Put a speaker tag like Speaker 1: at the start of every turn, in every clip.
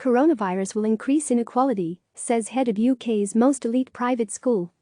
Speaker 1: Coronavirus will increase inequality, says head of UK's most elite private school.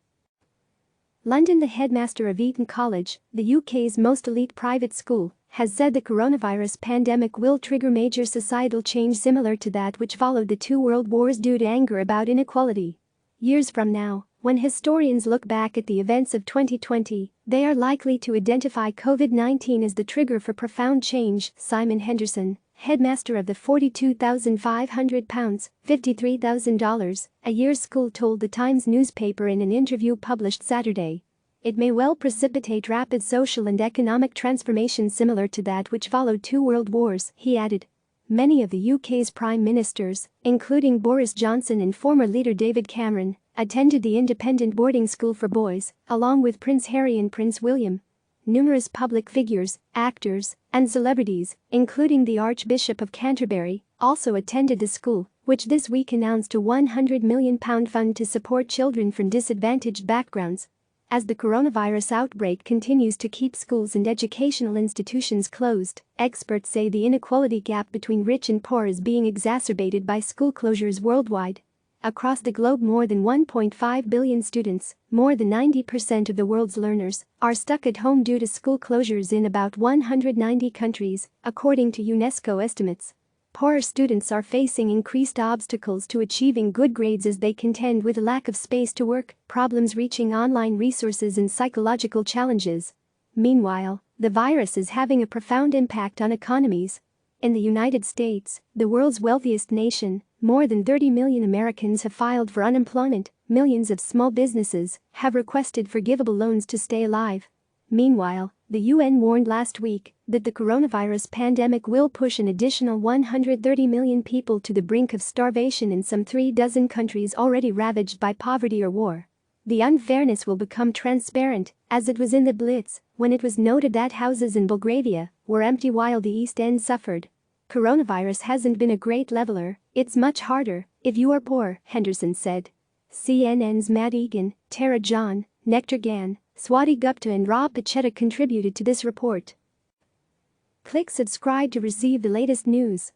Speaker 1: London. The headmaster of Eton College, the UK's most elite private school, has said the coronavirus pandemic will trigger major societal change similar to that which followed the two world wars due to anger about inequality. Years from now, when historians look back at the events of 2020, they are likely to identify COVID-19 as the trigger for profound change. Simon Henderson, headmaster of the £42,500, $53,000 a year school, told the Times newspaper in an interview published Saturday. It may well precipitate rapid social and economic transformation similar to that which followed two world wars, he added. Many of the UK's prime ministers, including Boris Johnson and former leader David Cameron, attended the independent boarding school for boys, along with Prince Harry and Prince William. Numerous public figures, actors, and celebrities, including the Archbishop of Canterbury, also attended the school, which this week announced a £100 million fund to support children from disadvantaged backgrounds. As the coronavirus outbreak continues to keep schools and educational institutions closed, experts say the inequality gap between rich and poor is being exacerbated by school closures worldwide. Across the globe, more than 1.5 billion students, more than 90% of the world's learners, are stuck at home due to school closures in about 190 countries, according to UNESCO estimates. Poorer students are facing increased obstacles to achieving good grades as they contend with a lack of space to work, problems reaching online resources, and psychological challenges. Meanwhile, the virus is having a profound impact on economies. In the United States, the world's wealthiest nation, more than 30 million Americans have filed for unemployment. Millions of small businesses have requested forgivable loans to stay alive. Meanwhile, the UN warned last week that the coronavirus pandemic will push an additional 130 million people to the brink of starvation in some 36 countries already ravaged by poverty or war. The unfairness will become transparent, as it was in the Blitz, when it was noted that houses in Belgravia were empty while the East End suffered. Coronavirus hasn't been a great leveler, it's much harder if you are poor, Henderson said. CNN's Matt Egan, Tara John, Nectar Gann, Swati Gupta and Rob Pachetta contributed to this report. Click subscribe to receive the latest news.